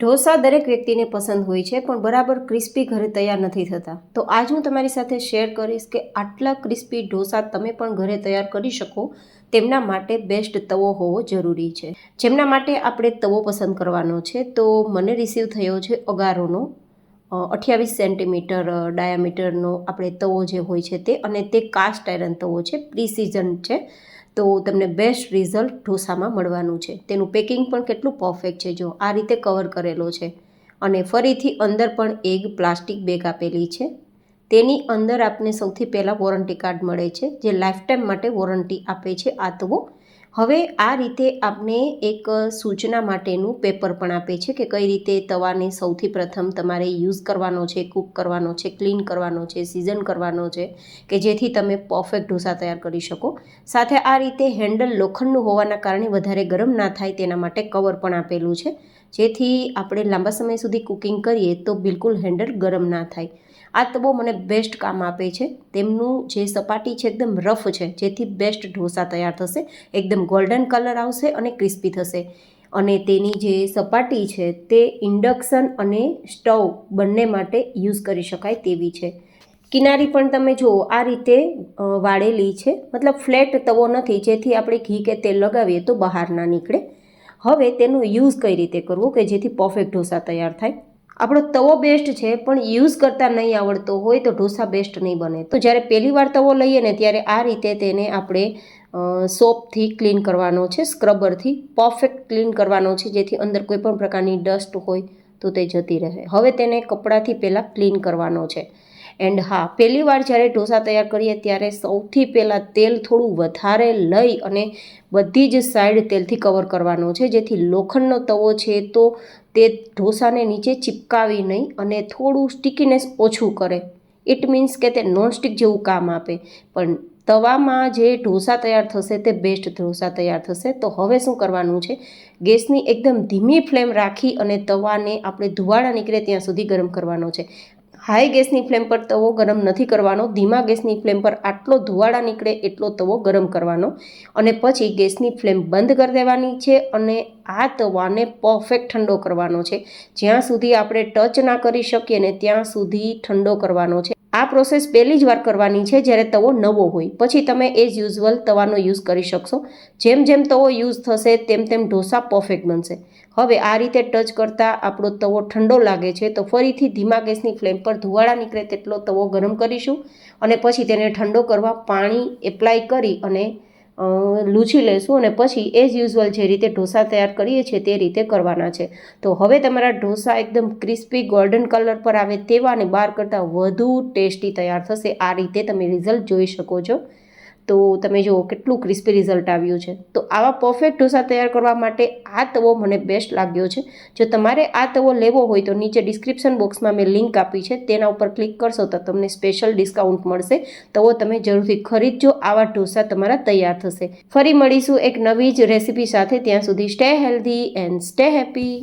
ઢોસા દરેક વ્યક્તિને પસંદ હોય છે, પણ બરાબર ક્રિસ્પી ઘરે તૈયાર નથી થતા. તો આજ હું તમારી સાથે શેર કરીશ કે આટલા ક્રિસ્પી ઢોસા તમે પણ ઘરે તૈયાર કરી શકો તેમના માટે બેસ્ટ તવો હોવો જરૂરી છે. જેમના માટે આપણે તવો પસંદ કરવાનો છે, તો મને રિસીવ થયો છે અગારોનો 28 સેન્ટીમીટર ડાયામીટરનો આપણે તવો જે હોય છે તે, અને તે કાસ્ટ આયરન તવો છે, પ્રીસિઝન છે. તો તમને બેસ્ટ રિઝલ્ટ ઢોસામાં મળવાનું છે. તેનું પેકિંગ પણ કેટલું પરફેક્ટ છે, જો આ રીતે કવર કરેલો છે. અને ફરીથી અંદર પણ એક પ્લાસ્ટિક બેગ આપેલી છે. તેની અંદર આપને સૌથી પહેલાં વોરંટી કાર્ડ મળે છે, જે લાઈફ ટાઈમ માટે વોરંટી આપે છે આ તવો. હવે આ રીતે આપને એક સૂચના માટેનું પેપર પણ આપે છે કે કઈ રીતે તવાને સૌથી પ્રથમ તમારે યુઝ કરવાનો છે, કૂક કરવાનો છે, ક્લીન કરવાનો છે, સિઝન કરવાનો છે, કે જેથી તમે પરફેક્ટ ઢોસા તૈયાર કરી શકો. સાથે આ રીતે હેન્ડલ લોખંડનું હોવાના કારણે વધારે ગરમ ના થાય તેના માટે કવર પણ આપેલું છે, જેથી આપણે લાંબા સમય સુધી કુકિંગ કરીએ તો બિલકુલ હેન્ડલ ગરમ ના થાય. આ તવો મને બેસ્ટ કામ આપે છે. તેમનું જે સપાટી છે એકદમ રફ છે, જેથી બેસ્ટ ઢોસા તૈયાર થશે. એકદમ ગોલ્ડન કલર આવશે અને ક્રિસ્પી થશે. અને તેની જે સપાટી છે તે ઇન્ડક્શન અને સ્ટવ બંને માટે યુઝ કરી શકાય તેવી છે. કિનારી પણ તમે જુઓ આ રીતે વાળેલી છે, મતલબ ફ્લેટ તવો નથી, જેથી આપણે ઘી કે તેલ લગાવીએ તો બહાર ના નીકળે. હવે તેનો યુઝ કઈ રીતે કરવો કે જેથી પરફેક્ટ ઢોસા તૈયાર થાય. આપણો તવો બેસ્ટ છે, પણ યુઝ કરતા નહીં આવડતો હોય તો ઢોસા બેસ્ટ નહીં બને. તો જ્યારે પહેલી વાર તવો લઈએ ને ત્યારે આ રીતે તેને આપણે સોપથી ક્લીન કરવાનો છે, સ્ક્રબરથી પરફેક્ટ ક્લીન કરવાનો છે, જેથી અંદર કોઈ પણ પ્રકારની ડસ્ટ હોય તો તે જતી રહે. હવે તેને કપડાથી પહેલાં ક્લીન કરવાનો છે. એન્ડ હા, પહેલી વાર જ્યારે ઢોસા તૈયાર કરીએ ત્યારે સૌથી પહેલાં તેલ થોડું વધારે લઈ અને બધી જ સાઈડ તેલથી કવર કરવાનો છે, જેથી લોખંડનો તવો છે તો તે ઢોસાને નીચે ચિપકાવી નહીં અને થોડું સ્ટિકીનેસ ઓછું કરે. ઇટ મીન્સ કે તે નોનસ્ટિક જેવું કામ આપે. પણ તવામાં જે ઢોસા તૈયાર થશે તે બેસ્ટ ઢોસા તૈયાર થશે. તો હવે શું કરવાનું છે, ગેસની એકદમ ધીમી ફ્લેમ રાખી અને તવાને આપણે ધુવાળા નીકળે ત્યાં સુધી ગરમ કરવાનો છે. હાઈ ગેસની ફ્લેમ પર તવો ગરમ નથી કરવાનો, ધીમા ગેસની ફ્લેમ પર આટલો ધુવાળા નીકળે એટલો તવો ગરમ કરવાનો. અને પછી ગેસની ફ્લેમ બંધ કરી દેવાની છે અને આ તવાને પરફેક્ટ ઠંડો કરવાનો છે. જ્યાં સુધી આપણે ટચ ના કરી શકીએ ને ત્યાં સુધી ઠંડો કરવાનો છે. આ પ્રોસેસ પહેલી જ વાર કરવાની છે જ્યારે તવો નવો હોય. પછી તમે એઝ યુઝ્યુઅલ તવાનો યુઝ કરી શકશો. જેમ જેમ તવો યુઝ થશે તેમ તેમ ઢોસા પરફેક્ટ બનશે. હવે આ રીતે ટચ કરતાં આપણો તવો ઠંડો લાગે છે તો ફરીથી ધીમા ગેસની ફ્લેમ પર ધુવાળા નીકળે તેટલો તવો ગરમ કરીશું અને પછી તેને ઠંડો કરવા પાણી એપ્લાય કરી અને લૂછી લેશું. અને પછી એઝ યુઝ્યુઅલ જે રીતે ઢોસા તૈયાર કરીએ છીએ તે રીતે કરવાના છે. તો હવે તમારા ઢોસા એકદમ ક્રિસ્પી ગોલ્ડન કલર પર આવે તેવા અને બહાર કરતાં વધુ ટેસ્ટી તૈયાર થશે. આ રીતે તમે રિઝલ્ટ જોઈ શકો છો. તો તમે જુઓ કેટલું ક્રિસ્પી રિઝલ્ટ આવ્યું છે. તો આવા પરફેક્ટ ઢોસા તૈયાર કરવા માટે આ તવો મને બેસ્ટ લાગ્યો છે. જો તમારે આ તવો લેવો હોય તો નીચે ડિસ્ક્રિપ્શન બોક્સમાં મેં લિંક આપી છે, તેના ઉપર ક્લિક કરશો તો તમને સ્પેશિયલ ડિસ્કાઉન્ટ મળશે. તવો તમે જરૂરથી ખરીદજો. આવા ઢોસા તમારા તૈયાર થશે. ફરી મળીશું એક નવી જ રેસીપી સાથે. ત્યાં સુધી stay healthy and stay happy.